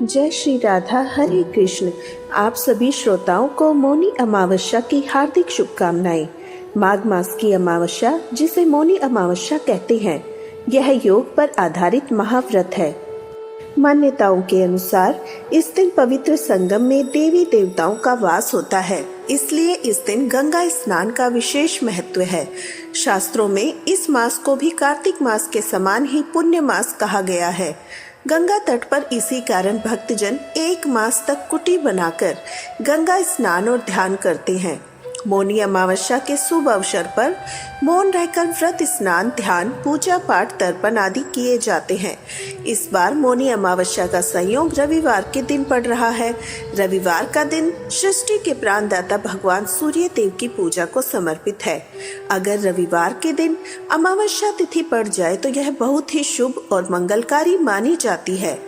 जय श्री राधा, हरे कृष्ण। आप सभी श्रोताओं को मौनी अमावस्या की हार्दिक शुभकामनाएं। माघ मास की अमावस्या, जिसे मौनी अमावस्या कहते हैं, यह योग पर आधारित महाव्रत है। मान्यताओं के अनुसार इस दिन पवित्र संगम में देवी देवताओं का वास होता है, इसलिए इस दिन गंगा स्नान का विशेष महत्व है। शास्त्रों में इस मास को भी कार्तिक मास के समान ही पुण्य मास कहा गया है। गंगा तट पर इसी कारण भक्तजन एक मास तक कुटी बनाकर गंगा स्नान और ध्यान करते हैं। मौनी अमावस्या के शुभ अवसर पर मौन रहकर व्रत, स्नान, ध्यान, पूजा पाठ, तर्पण आदि किए जाते हैं। इस बार मौनी अमावस्या का संयोग रविवार के दिन पड़ रहा है। रविवार का दिन सृष्टि के प्राणदाता भगवान सूर्य देव की पूजा को समर्पित है। अगर रविवार के दिन अमावस्या तिथि पड़ जाए तो यह बहुत ही शुभ और मंगलकारी मानी जाती है।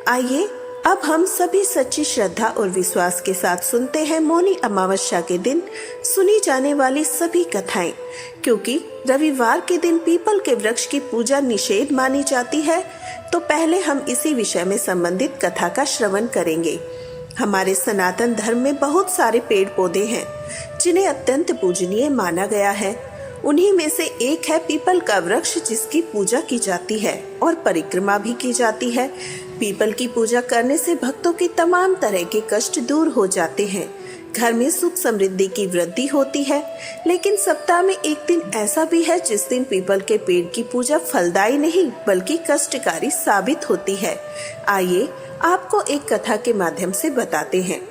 आइए अब हम सभी सच्ची श्रद्धा और विश्वास के साथ सुनते हैं मौनी अमावस्या के दिन सुनी जाने वाली सभी कथाएं। क्योंकि रविवार के दिन पीपल के वृक्ष की पूजा निषेध मानी जाती है, तो पहले हम इसी विषय में संबंधित कथा का श्रवण करेंगे। हमारे सनातन धर्म में बहुत सारे पेड़ पौधे हैं जिन्हें अत्यंत पूजनीय माना गया है। उन्हीं में से एक है पीपल का वृक्ष, जिसकी पूजा की जाती है और परिक्रमा भी की जाती है। पीपल की पूजा करने से भक्तों की तमाम तरह के कष्ट दूर हो जाते हैं, घर में सुख समृद्धि की वृद्धि होती है। लेकिन सप्ताह में एक दिन ऐसा भी है जिस दिन पीपल के पेड़ की पूजा फलदायी नहीं बल्कि कष्टकारी साबित होती है। आइए आपको एक कथा के माध्यम से बताते हैं।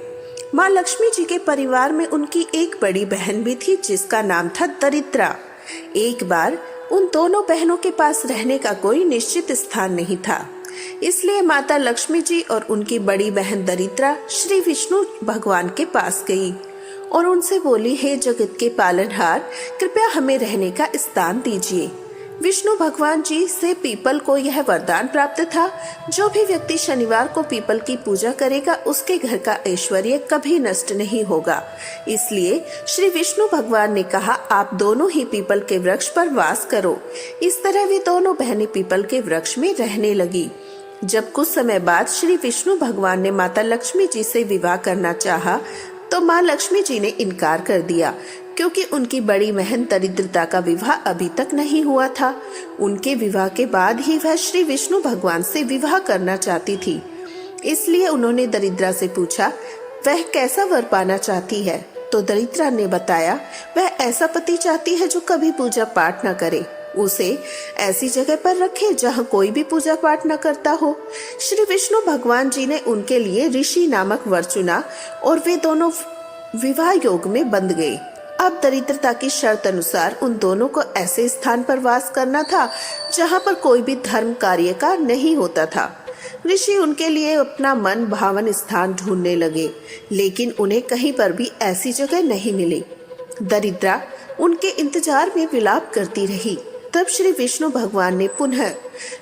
माँ लक्ष्मी जी के परिवार में उनकी एक बड़ी बहन भी थी जिसका नाम था दरिद्रा। एक बार उन दोनों बहनों के पास रहने का कोई निश्चित स्थान नहीं था, इसलिए माता लक्ष्मी जी और उनकी बड़ी बहन दरिद्रा श्री विष्णु भगवान के पास गई और उनसे बोली, हे जगत के पालनहार, कृपया हमें रहने का स्थान दीजिए। विष्णु भगवान जी से पीपल को यह वरदान प्राप्त था, जो भी व्यक्ति शनिवार को पीपल की पूजा करेगा उसके घर का ऐश्वर्य कभी नष्ट नहीं होगा। इसलिए श्री विष्णु भगवान ने कहा, आप दोनों ही पीपल के वृक्ष पर वास करो। इस तरह वे दोनों बहनें पीपल के वृक्ष में रहने लगी। जब कुछ समय बाद श्री विष्णु भगवान ने माता लक्ष्मी जी से विवाह करना चाहा, तो माँ लक्ष्मी जी ने इनकार कर दिया, क्योंकि उनकी बड़ी बहन दरिद्रता का विवाह अभी तक नहीं हुआ था। उनके विवाह के बाद ही वह श्री विष्णु भगवान से विवाह करना चाहती थी। इसलिए उन्होंने दरिद्रा से पूछा, वह कैसा वर पाना चाहती है? तो दरिद्रा ने बताया, वह ऐसा पति चाहती है जो कभी पूजा पाठ न करे, उसे ऐसी जगह पर रखे जहाँ कोई भी पूजा पाठ न करता हो। श्री विष्णु भगवान जी ने उनके लिए ऋषि नामक वर चुना और वे दोनों विवाह योग में बंध गए। अब दरिद्रता की शर्त अनुसार उन दोनों को ऐसे स्थान पर वास करना था जहाँ पर कोई भी धर्म कार्य का नहीं होता था। ऋषि उनके लिए अपना मन भावन स्थान ढूंढने लगे, लेकिन उन्हें कहीं पर भी ऐसी जगह नहीं मिली। दरिद्रा उनके इंतजार में विलाप करती रही। तब श्री विष्णु भगवान ने पुनः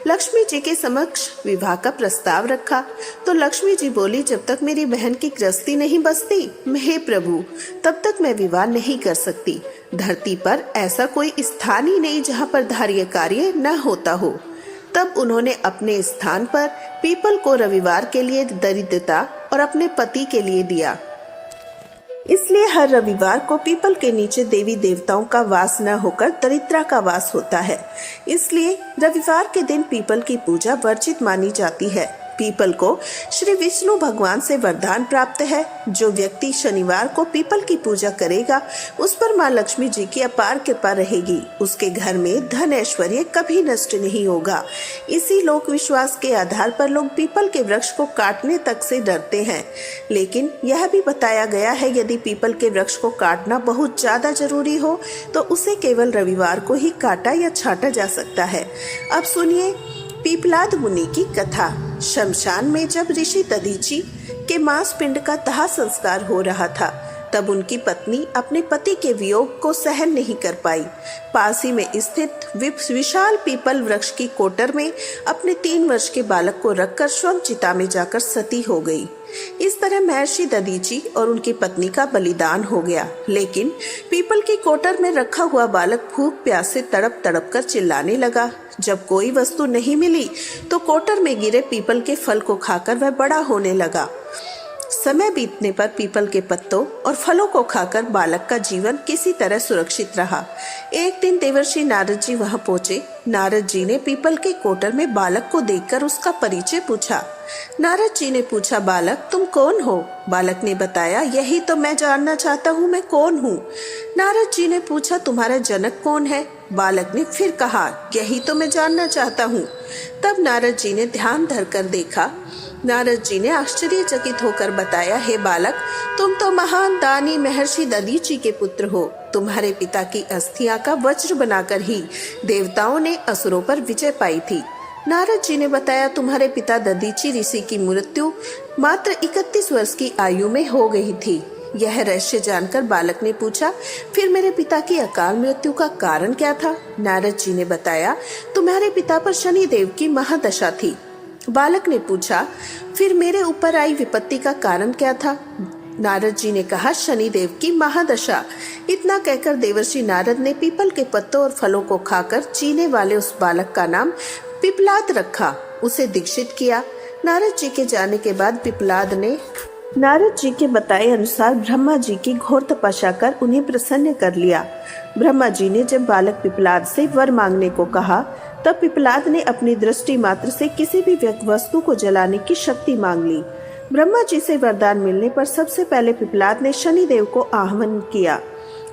लक्ष्मी जी के समक्ष विवाह का प्रस्ताव रखा। तो लक्ष्मी जी बोली, जब तक मेरी बहन की गृहस्थी नहीं बसती, हे प्रभु, तब तक मैं विवाह नहीं कर सकती। धरती पर ऐसा कोई स्थान ही नहीं जहाँ पर धार्य कार्य न होता हो। तब उन्होंने अपने स्थान पर पीपल को रविवार के लिए दरिद्रता और अपने पति के लिए दिया। इसलिए हर रविवार को पीपल के नीचे देवी देवताओं का वास न होकर दरिद्रा का वास होता है। इसलिए रविवार के दिन पीपल की पूजा वर्जित मानी जाती है। पीपल को श्री विष्णु भगवान से वरदान प्राप्त है, जो व्यक्ति शनिवार को पीपल की पूजा करेगा उस पर माँ लक्ष्मी जी की अपार कृपा रहेगी। उसके घर में धन ऐश्वर्य कभी नष्ट नहीं होगा। इसी लोक विश्वास के आधार पर लोग पीपल के वृक्ष को काटने तक से डरते हैं। लेकिन यह भी बताया गया है, यदि पीपल के वृक्ष को काटना बहुत ज्यादा जरूरी हो तो उसे केवल रविवार को ही काटा या छाटा जा सकता है। अब सुनिए पीपलाद मुनि की कथा। शमशान में जब ऋषि दधीची के मांस पिंड का दाह संस्कार हो रहा था, तब उनकी पत्नी अपने पति के वियोग को सहन नहीं कर पाई। पास ही में स्थित विशाल पीपल वृक्ष की कोटर में अपने 3 वर्ष के बालक को रखकर स्वयं चिता में जाकर सती हो गई। इस तरह महर्षि दधीची और उनकी पत्नी का बलिदान हो गया। लेकिन पीपल की कोटर में रखा हुआ बालक भूख प्यास से तड़प तड़प कर चिल्लाने लगा। जब कोई वस्तु नहीं मिली तो कोटर में गिरे पीपल के फल को खाकर वह बड़ा होने लगा। समय बीतने पर पीपल के पत्तों और फलों को खाकर बालक का जीवन किसी तरह सुरक्षित रहा। एक दिन देवर्षि नारद जी वहां पहुंचे। नारद जी ने पीपल के कोटर में बालक को देखकर उसका परिचय पूछा। नारद जी ने पूछा, बालक तुम कौन हो? बालक ने बताया, यही तो मैं जानना चाहता हूँ, मैं कौन हूँ? नारद जी ने पूछा, तुम्हारा जनक कौन है? बालक ने फिर कहा, यही तो मैं जानना चाहता हूँ। तब नारद जी ने ध्यान धरकर देखा। नारद जी ने आश्चर्यचकित होकर बताया, हे बालक, तुम तो महान दानी महर्षि दधीची के पुत्र हो। तुम्हारे पिता की अस्थियां का वज्र बनाकर ही देवताओं ने असुरों पर विजय पाई थी। नारद जी ने बताया, तुम्हारे पिता दधीची ऋषि की मृत्यु मात्र 31 वर्ष की आयु में हो गई थी। यह रहस्य जानकर बालक ने पूछा, फिर मेरे पिता की अकाल मृत्यु का कारण क्या था? नारद जी ने बताया, तुम्हारे पिता पर शनि देव की महादशा थी। बालक ने पूछा, फिर मेरे ऊपर आई विपत्ति का कारण क्या था? नारद जी ने कहा, शनिदेव की महादशा। इतना कहकर देवर्षि नारद ने पीपल के पत्तों और फलों को खाकर जीने वाले उस बालक का नाम पिपलाद रखा, उसे दीक्षित किया। नारद जी के जाने के बाद पिपलाद ने नारद जी के बताए अनुसार ब्रह्मा जी की घोर तपस्या कर उन्हें प्रसन्न कर लिया। ब्रह्मा जी ने जब बालक पिपलाद से वर मांगने को कहा, तब पिपलाद ने अपनी दृष्टि मात्र से किसी भी वस्तु को जलाने की शक्ति मांग ली। ब्रह्मा जी से वरदान मिलने पर सबसे पहले पिपलाद ने शनिदेव को आह्वान किया,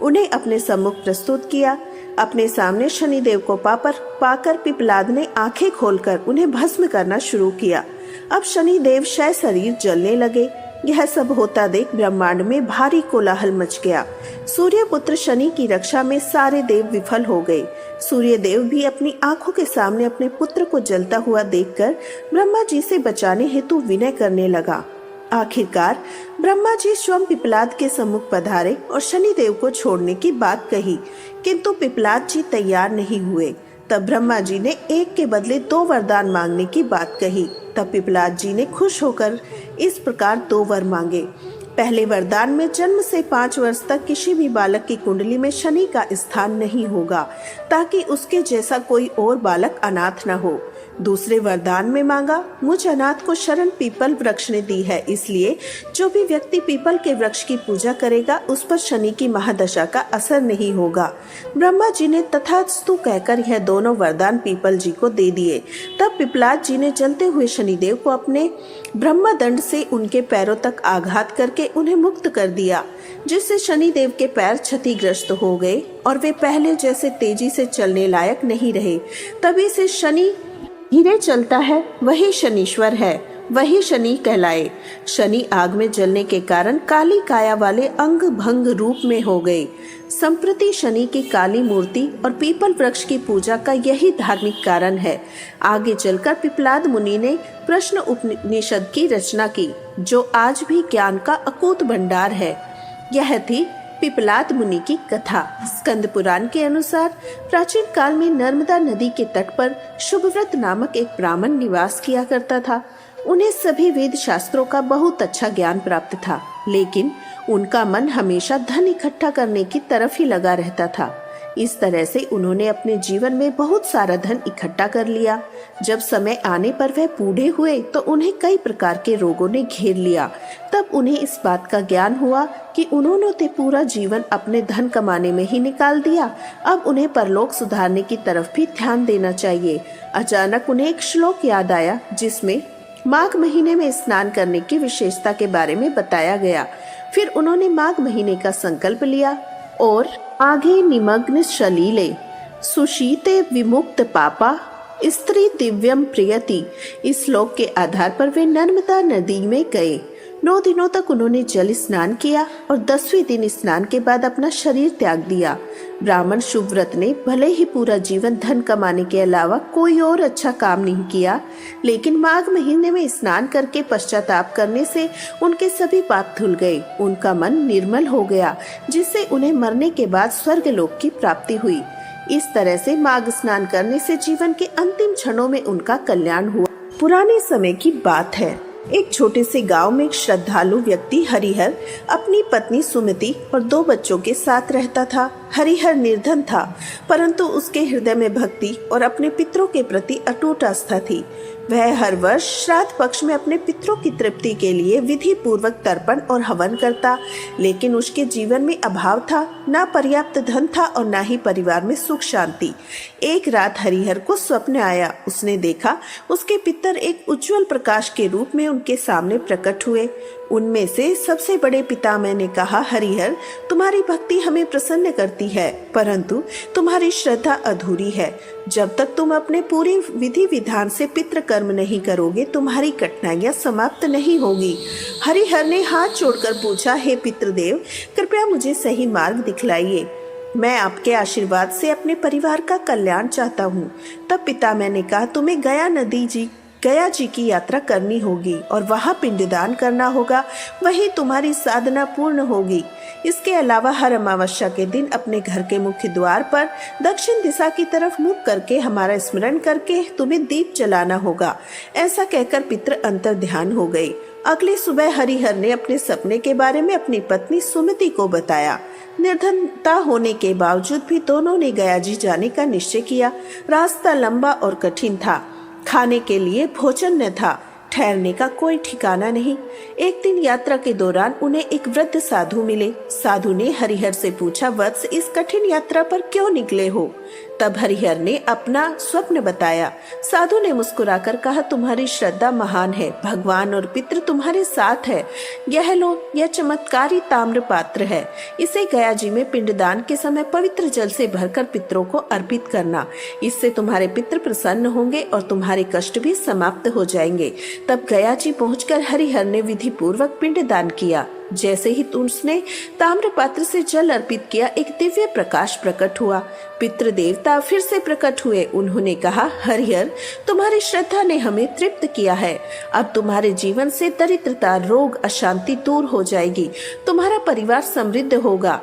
उन्हें अपने सम्मुख प्रस्तुत किया। अपने सामने शनिदेव को पाकर पिपलाद ने आंखें खोलकर उन्हें भस्म करना शुरू किया। अब शनिदेव क्षय शरीर जलने लगे। यह सब होता देख ब्रह्मांड में भारी कोलाहल मच गया। सूर्य पुत्र शनि की रक्षा में सारे देव विफल हो गए। सूर्य देव भी अपनी आंखों के सामने अपने पुत्र को जलता हुआ देखकर ब्रह्मा जी से बचाने हेतु विनय करने लगा। आखिरकार ब्रह्मा जी स्वयं पिपलाद के सम्मुख पधारे और शनिदेव को छोड़ने की बात कही, किंतु पिपलाद जी तैयार नहीं हुए। तब ब्रह्मा जी ने एक के बदले 2 वरदान मांगने की बात कही। तब पिपलाद जी ने खुश होकर इस प्रकार 2 वर मांगे। पहले वरदान में जन्म से 5 वर्ष तक किसी भी बालक की कुंडली में शनि का स्थान नहीं होगा, ताकि उसके जैसा कोई और बालक अनाथ न हो। दूसरे वरदान में मांगा, मुझ अनाथ को शरण पीपल वृक्ष ने दी है, इसलिए जो भी व्यक्ति पीपल के वृक्ष की पूजा करेगा उस पर शनि की महादशा का असर नहीं होगा। ब्रह्मा जी ने तथास्तु कहकर यह दोनों वरदान पीपल जी को दे दिए। तब पिपलाद जी ने जलते हुए शनिदेव को अपने ब्रह्मदंड से उनके पैरों तक आघात करके उन्हें मुक्त कर दिया, जिससे शनिदेव के पैर क्षतिग्रस्त हो गए और वे पहले जैसे तेजी से चलने लायक नहीं रहे। तभी से शनि धीरे चलता है, वही शनीश्वर है, वही शनि कहलाए। शनि आग में जलने के कारण काली काया वाले अंग भंग रूप में हो गए। संप्रति शनि की काली मूर्ति और पीपल वृक्ष की पूजा का यही धार्मिक कारण है। आगे चलकर पिपलाद मुनि ने प्रश्न उपनिषद की रचना की, जो आज भी ज्ञान का अकूत भंडार है। यह थी पिपलाद मुनि की कथा। स्कंद पुराण के अनुसार प्राचीन काल में नर्मदा नदी के तट पर शुभव्रत नामक एक ब्राह्मण निवास किया करता था। उन्हें सभी वेद शास्त्रों का बहुत अच्छा ज्ञान प्राप्त था, लेकिन उनका मन हमेशा धन इकट्ठा करने की तरफ ही लगा रहता था। इस तरह से उन्होंने अपने जीवन में बहुत सारा धन इकट्ठा कर लिया। जब समय आने पर वह बूढ़े हुए तो उन्हें कई प्रकार के रोगों ने घेर लिया। तब उन्हें इस बात का ज्ञान हुआ कि उन्होंने तो पूरा जीवन अपने धन कमाने में ही निकाल दिया, अब उन्हें परलोक सुधारने की तरफ भी ध्यान देना चाहिए। अचानक उन्हें एक श्लोक याद आया, जिसमें माघ महीने में स्नान करने की विशेषता के बारे में बताया गया। फिर उन्होंने माघ महीने का संकल्प लिया और आगे निमग्न शलीले सुशीते विमुक्त पापा स्त्री दिव्यम प्रियति, इस श्लोक के आधार पर वे नर्मदा नदी में गए। 9 दिनों तक उन्होंने जल स्नान किया और 10वें दिन स्नान के बाद अपना शरीर त्याग दिया। ब्राह्मण शुभव्रत ने भले ही पूरा जीवन धन कमाने के अलावा कोई और अच्छा काम नहीं किया, लेकिन माघ महीने में स्नान करके पश्चाताप करने से उनके सभी पाप धुल गए। उनका मन निर्मल हो गया, जिससे उन्हें मरने के बाद स्वर्गलोक की प्राप्ति हुई। इस तरह से माघ स्नान करने से जीवन के अंतिम क्षणों में उनका कल्याण हुआ। पुराने समय की बात है। एक छोटे से गांव में एक श्रद्धालु व्यक्ति हरिहर अपनी पत्नी सुमति और 2 बच्चों के साथ रहता था। हरिहर निर्धन था, परंतु उसके हृदय में भक्ति और अपने पितरों के प्रति अटूट आस्था थी। वह हर वर्ष श्राद्ध पक्ष में अपने पितरों की तृप्ति के लिए विधि पूर्वक तर्पण और हवन करता, लेकिन उसके जीवन में अभाव था, ना पर्याप्त धन था और ना ही परिवार में सुख शांति। एक रात हरिहर को स्वप्न आया। उसने देखा उसके पितर एक उज्जवल प्रकाश के रूप में उनके सामने प्रकट हुए। उनमें से सबसे बड़े पितामह ने कहा, हरिहर, तुम्हारी भक्ति हमें प्रसन्न करती है, परंतु तुम्हारी श्रद्धा अधूरी है। जब तक तुम अपने पूरे विधि विधान से पितृ कर्म नहीं करोगे, तुम्हारी कठिनाइयां समाप्त नहीं होगी। हरिहर ने हाथ जोड़कर पूछा, हे पितृदेव, कृपया मुझे सही मार्ग दिखलाइए। मैं आपके आशीर्वाद से अपने परिवार का कल्याण चाहता हूँ। तब पितामह ने कहा, तुम्हें गया जी की यात्रा करनी होगी और वहाँ पिंडदान करना होगा, वही तुम्हारी साधना पूर्ण होगी। इसके अलावा हर अमावस्या के दिन अपने घर के मुख्य द्वार पर दक्षिण दिशा की तरफ मुख करके हमारा स्मरण करके तुम्हें दीप जलाना होगा। ऐसा कहकर पितृ अंतर ध्यान हो गए। अगली सुबह हरिहर ने अपने सपने के बारे में अपनी पत्नी सुमति को बताया। निर्धनता होने के बावजूद भी दोनों ने गया जी जाने का निश्चय किया। रास्ता लंबा और कठिन था, खाने के लिए भोजन न था, ठहरने का कोई ठिकाना नहीं। एक दिन यात्रा के दौरान उन्हें एक वृद्ध साधु मिले। साधु ने हरिहर से पूछा, वत्स, इस कठिन यात्रा पर क्यों निकले हो? तब हरिहर ने अपना स्वप्न बताया। साधु ने मुस्कुराकर कहा, तुम्हारी श्रद्धा महान है, भगवान और पितृ तुम्हारे साथ है। यह लो, यह चमत्कारी ताम्र पात्र है। इसे गया जी में पिंडदान के समय पवित्र जल से भरकर पितरों को अर्पित करना। इससे तुम्हारे पितृ प्रसन्न होंगे और तुम्हारे कष्ट भी समाप्त हो जाएंगे। तब गया जी पहुंचकर हरिहर ने विधि पूर्वक पिंडदान किया। जैसे ही उसने ताम्र पात्र से जल अर्पित किया, एक दिव्य प्रकाश प्रकट हुआ। पितृ देवता फिर से प्रकट हुए। उन्होंने कहा, हरिहर, तुम्हारी श्रद्धा ने हमें तृप्त किया है। अब तुम्हारे जीवन से दरिद्रता, रोग, अशांति दूर हो जाएगी। तुम्हारा परिवार समृद्ध होगा,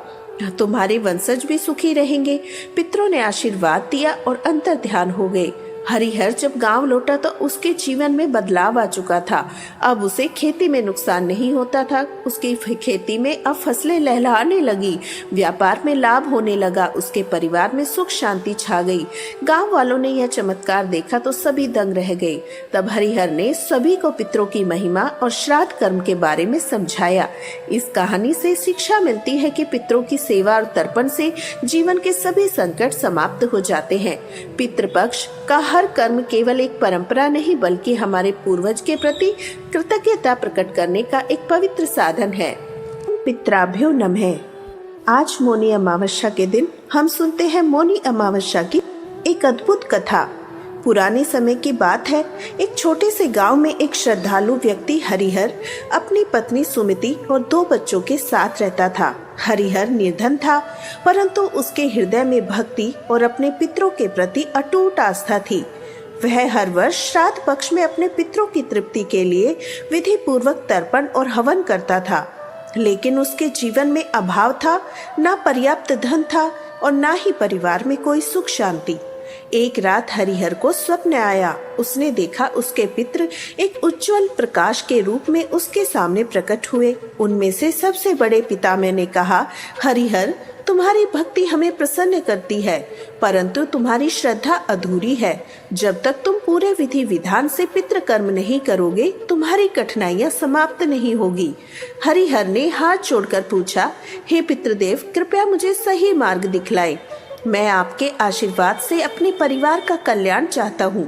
तुम्हारे वंशज भी सुखी रहेंगे। पितरों ने आशीर्वाद दिया और अंतर ध्यान हो गए। हरिहर जब गांव लौटा तो उसके जीवन में बदलाव आ चुका था। अब उसे खेती में नुकसान नहीं होता था। उसकी खेती में अब फसलें लहलहाने लगी, व्यापार में लाभ होने लगा, उसके परिवार में सुख शांति छा गई। गांव वालों ने यह चमत्कार देखा तो सभी दंग रह गए। तब हरिहर ने सभी को पितरों की महिमा और श्राद्ध कर्म के बारे में समझाया। इस कहानी से शिक्षा मिलती है कि पितरों की सेवा और तर्पण से जीवन के सभी संकट समाप्त हो जाते हैं। पितृपक्ष का हर कर्म केवल एक परंपरा नहीं, बल्कि हमारे पूर्वज के प्रति कृतज्ञता प्रकट करने का एक पवित्र साधन है। पितराभ्यो नमः। आज मौनी अमावस्या के दिन हम सुनते हैं मौनी अमावस्या की एक अद्भुत कथा। पुराने समय की बात है। एक छोटे से गांव में एक श्रद्धालु व्यक्ति हरिहर अपनी पत्नी सुमति और 2 बच्चों के साथ रहता था। हरिहर निर्धन था, परंतु उसके हृदय में भक्ति और अपने पितरों के प्रति अटूट आस्था थी। वह हर वर्ष श्राद्ध पक्ष में अपने पितरों की तृप्ति के लिए विधि पूर्वक तर्पण और हवन करता था, लेकिन उसके जीवन में अभाव था, ना पर्याप्त धन था और ना ही परिवार में कोई सुख शांति। एक रात हरिहर को स्वप्न आया। उसने देखा उसके पितृ एक उज्जवल प्रकाश के रूप में उसके सामने प्रकट हुए। उनमें से सबसे बड़े पितामह ने कहा, हरिहर, तुम्हारी भक्ति हमें प्रसन्न करती है, परंतु तुम्हारी श्रद्धा अधूरी है। जब तक तुम पूरे विधि विधान से पितृ कर्म नहीं करोगे, तुम्हारी कठिनाइयां समाप्त नहीं होगी। हरिहर ने हाथ जोड़कर पूछा, हे पितृदेव, कृपया मुझे सही मार्ग दिखलाए। मैं आपके आशीर्वाद से अपने परिवार का कल्याण चाहता हूँ।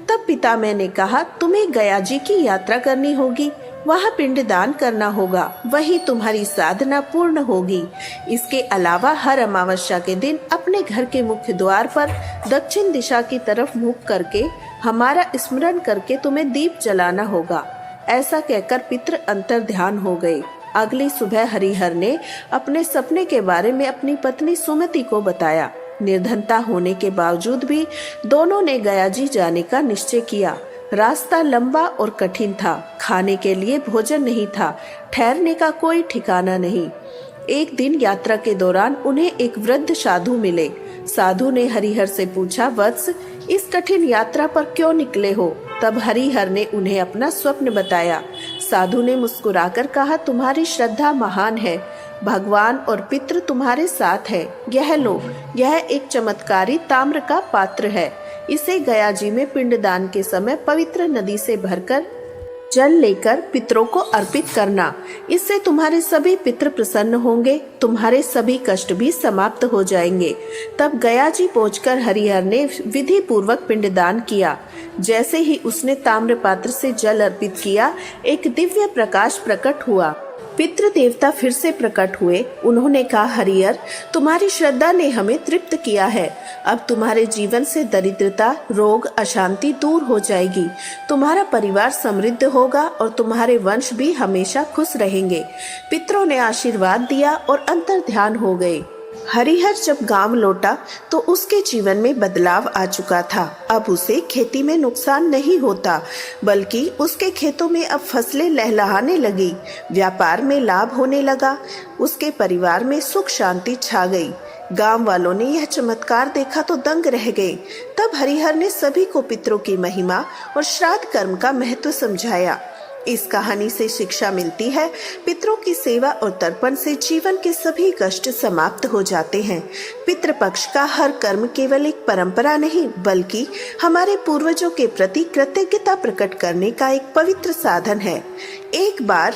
तब पितामह ने कहा, तुम्हें गया जी की यात्रा करनी होगी, वहाँ पिंडदान करना होगा, वही तुम्हारी साधना पूर्ण होगी। इसके अलावा हर अमावस्या के दिन अपने घर के मुख्य द्वार पर दक्षिण दिशा की तरफ मुख करके हमारा स्मरण करके तुम्हें दीप जलाना होगा। ऐसा कहकर पितृ अंतर ध्यान हो गए। अगली सुबह हरिहर ने अपने सपने के बारे में अपनी पत्नी सुमति को बताया। निर्धनता होने के बावजूद भी दोनों ने गया जी जाने का निश्चय किया। रास्ता लंबा और कठिन था, खाने के लिए भोजन नहीं था, ठहरने का कोई ठिकाना नहीं। एक दिन यात्रा के दौरान उन्हें एक वृद्ध साधु मिले। साधु ने हरिहर से पूछा, वत्स, इस कठिन यात्रा पर क्यों निकले हो? तब हरिहर ने उन्हें अपना स्वप्न बताया। साधु ने मुस्कुराकर कहा, तुम्हारी श्रद्धा महान है, भगवान और पितृ तुम्हारे साथ है। यह लो, यह एक चमत्कारी ताम्र का पात्र है। इसे गया जी में पिंडदान के समय पवित्र नदी से भरकर जल लेकर पितरों को अर्पित करना। इससे तुम्हारे सभी पितृ प्रसन्न होंगे, तुम्हारे सभी कष्ट भी समाप्त हो जाएंगे। तब गया जी पहुंचकर हरिहर ने विधि पूर्वक पिंडदान किया। जैसे ही उसने ताम्र पात्र से जल अर्पित किया, एक दिव्य प्रकाश प्रकट हुआ। पितृ देवता फिर से प्रकट हुए। उन्होंने कहा, हरिहर, तुम्हारी श्रद्धा ने हमें तृप्त किया है। अब तुम्हारे जीवन से दरिद्रता, रोग, अशांति दूर हो जाएगी। तुम्हारा परिवार समृद्ध होगा और तुम्हारे वंश भी हमेशा खुश रहेंगे। पितरों ने आशीर्वाद दिया और अंतर ध्यान हो गए। हरिहर जब गांव लौटा तो उसके जीवन में बदलाव आ चुका था। अब उसे खेती में नुकसान नहीं होता, बल्कि उसके खेतों में अब फसलें लहलहाने लगी, व्यापार में लाभ होने लगा, उसके परिवार में सुख शांति छा गई। गांव वालों ने यह चमत्कार देखा तो दंग रह गए। तब हरिहर ने सभी को पितरों की महिमा और श्राद्ध कर्म का महत्व समझाया। इस कहानी से शिक्षा मिलती है, पितरों की सेवा और तर्पण से जीवन के सभी कष्ट समाप्त हो जाते हैं। पितृपक्ष का हर कर्म केवल एक परंपरा नहीं, बल्कि हमारे पूर्वजों के प्रति कृतज्ञता प्रकट करने का एक पवित्र साधन है। एक बार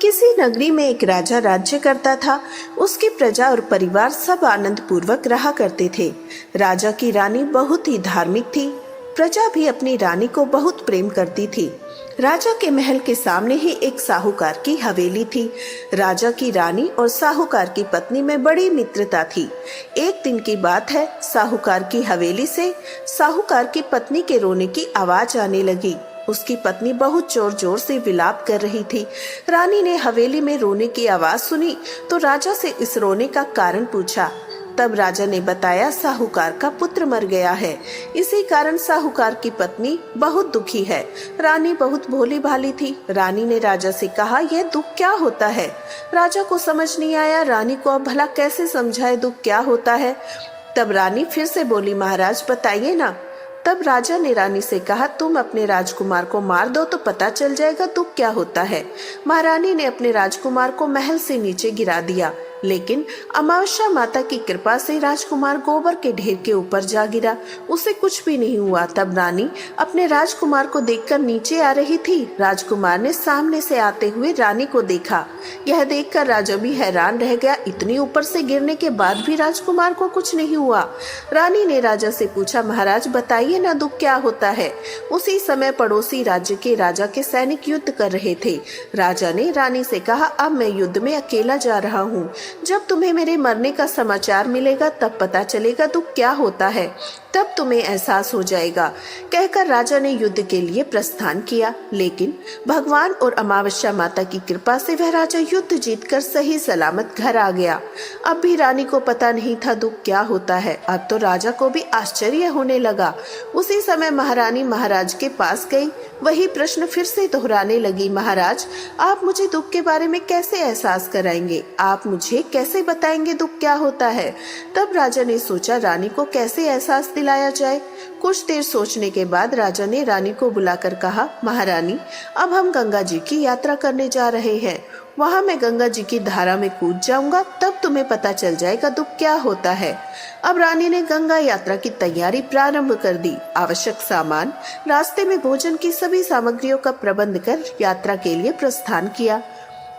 किसी नगरी में एक राजा राज्य करता था। उसकी प्रजा और परिवार सब आनंद पूर्वक रहा करते थे। राजा की रानी बहुत ही धार्मिक थी। प्रजा भी अपनी रानी को बहुत प्रेम करती थी। राजा के महल के सामने ही एक साहूकार की हवेली थी। राजा की रानी और साहूकार की पत्नी में बड़ी मित्रता थी। एक दिन की बात है, साहूकार की हवेली से साहूकार की पत्नी के रोने की आवाज आने लगी। उसकी पत्नी बहुत जोर जोर से विलाप कर रही थी। रानी ने हवेली में रोने की आवाज सुनी तो राजा से इस रोने का कारण पूछा। तब राजा ने बताया, साहूकार का पुत्र मर गया है, इसी कारण साहूकार की पत्नी बहुत दुखी है। रानी बहुत भोली भाली थी। रानी ने राजा से कहा, यह दुख क्या होता है? राजा को समझ नहीं आया, रानी को अब भला कैसे समझाए दुख क्या होता है। तब रानी फिर से बोली, महाराज बताइए ना। तब राजा ने रानी से कहा, तुम अपने राजकुमार को मार दो तो पता चल जाएगा दुख क्या होता है। महारानी ने अपने राजकुमार को महल से नीचे गिरा दिया, लेकिन अमावस्या माता की कृपा से राजकुमार गोबर के ढेर के ऊपर जा गिरा, उसे कुछ भी नहीं हुआ। तब रानी अपने राजकुमार को देखकर नीचे आ रही थी। राजकुमार ने सामने से आते हुए रानी को देखा। यह देखकर राजा भी हैरान रह गया, इतनी ऊपर से गिरने के बाद भी राजकुमार को कुछ नहीं हुआ। रानी ने राजा से पूछा, महाराज बताइए ना दुख क्या होता है। उसी समय पड़ोसी राज्य के राजा के सैनिक युद्ध कर रहे थे। राजा ने रानी से कहा, अब मैं युद्ध में अकेला जा रहा हूँ। जब तुम्हें मेरे मरने का समाचार मिलेगा तब पता चलेगा दुख क्या होता है, तब तुम्हें एहसास हो जाएगा। कहकर राजा ने युद्ध के लिए प्रस्थान किया, लेकिन भगवान और अमावस्या माता की कृपा से वह राजा युद्ध जीतकर सही सलामत घर आ गया। अब भी रानी को पता नहीं था दुख क्या होता है। अब तो राजा को भी आश्चर्य होने लगा। उसी समय महारानी महाराज के पास गई, वही प्रश्न फिर से दोहराने लगी, महाराज आप मुझे दुख के बारे में कैसे एहसास कराएंगे? आप मुझे कैसे बताएंगे दुख क्या होता है? तब राजा ने सोचा, रानी को कैसे एहसास दिलाया जाए। कुछ देर सोचने के बाद राजा ने रानी को बुलाकर कहा, महारानी अब हम गंगा जी की यात्रा करने जा रहे हैं। वहां मैं गंगा जी की धारा में कूद जाऊंगा, तब तुम्हें पता चल जाएगा दुख क्या होता है। अब रानी ने गंगा यात्रा की तैयारी प्रारंभ कर दी। आवश्यक सामान, रास्ते में भोजन की सभी सामग्रियों का प्रबंध कर यात्रा के लिए प्रस्थान किया।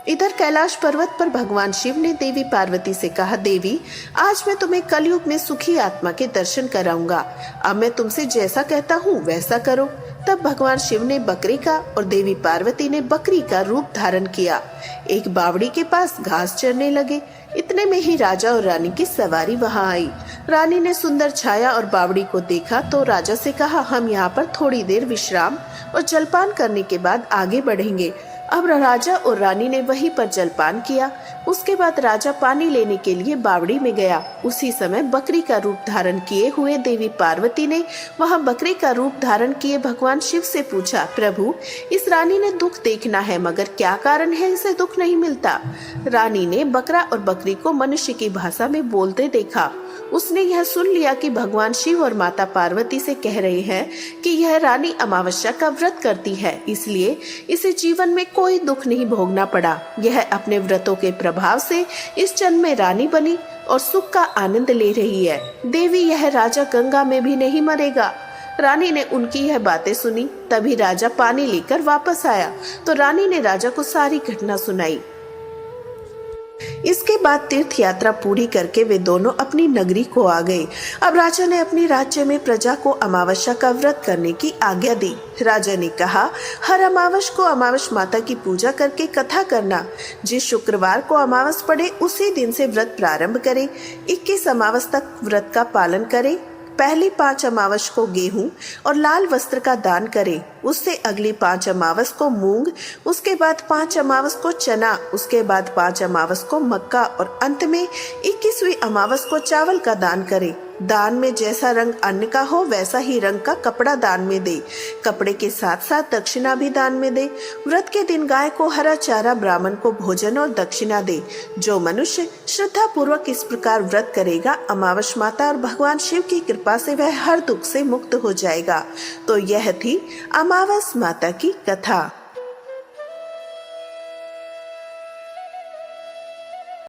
इधर कैलाश पर्वत पर भगवान शिव ने देवी पार्वती से कहा, देवी आज मैं तुम्हें कलयुग में सुखी आत्मा के दर्शन कराऊंगा। अब मैं तुमसे जैसा कहता हूँ वैसा करो। तब भगवान शिव ने बकरी का और देवी पार्वती ने बकरी का रूप धारण किया। एक बावड़ी के पास घास चरने लगे। इतने में ही राजा और रानी की सवारी वहां आई। रानी ने सुंदर छाया और बावड़ी को देखा तो राजा से कहा, हम यहाँ पर थोड़ी देर विश्राम और जलपान करने के बाद आगे बढ़ेंगे। अब राजा और रानी ने वहीं पर जलपान किया। उसके बाद राजा पानी लेने के लिए बावड़ी में गया। उसी समय बकरी का रूप धारण किए हुए देवी पार्वती ने वहां बकरी का रूप धारण किए भगवान शिव से पूछा, प्रभु इस रानी ने दुख देखना है, मगर क्या कारण है इसे दुख नहीं मिलता? रानी ने बकरा और बकरी को मनुष्य की भाषा में बोलते देखा। उसने यह सुन लिया कि भगवान शिव और माता पार्वती से कह रहे हैं कि यह रानी अमावस्या का व्रत करती है, इसलिए इसे जीवन में कोई दुख नहीं भोगना पड़ा। यह अपने व्रतों के प्रभाव से इस जन्म में रानी बनी और सुख का आनंद ले रही है। देवी, यह राजा गंगा में भी नहीं मरेगा। रानी ने उनकी यह बातें सुनी। तभी राजा पानी लेकर वापस आया तो रानी ने राजा को सारी घटना सुनाई। इसके बाद तीर्थ यात्रा पूरी करके वे दोनों अपनी नगरी को आ गए। अब राजा ने अपने राज्य में प्रजा को अमावस्या का व्रत करने की आज्ञा दी। राजा ने कहा, हर अमावस को अमावस माता की पूजा करके कथा करना। जिस शुक्रवार को अमावस पड़े उसी दिन से व्रत प्रारंभ करें। 21 अमावस तक व्रत का पालन करें। पहली 5 अमावस को गेहूं और लाल वस्त्र का दान करें। उससे अगली 5 अमावस को मूंग, उसके बाद 5 अमावस को चना, उसके बाद 5 अमावस को मक्का और अंत में 21वीं अमावस को चावल का दान करें। दान में जैसा रंग अन्न का हो वैसा ही रंग का कपड़ा दान में दे। कपड़े के साथ साथ दक्षिणा भी दान में दे। व्रत के दिन गाय को हरा चारा, ब्राह्मण को भोजन और दक्षिणा दे। जो मनुष्य श्रद्धा पूर्वक इस प्रकार व्रत करेगा, अमावस माता और भगवान शिव की कृपा से वह हर दुख से मुक्त हो जाएगा। तो यह थी अमावस माता की कथा।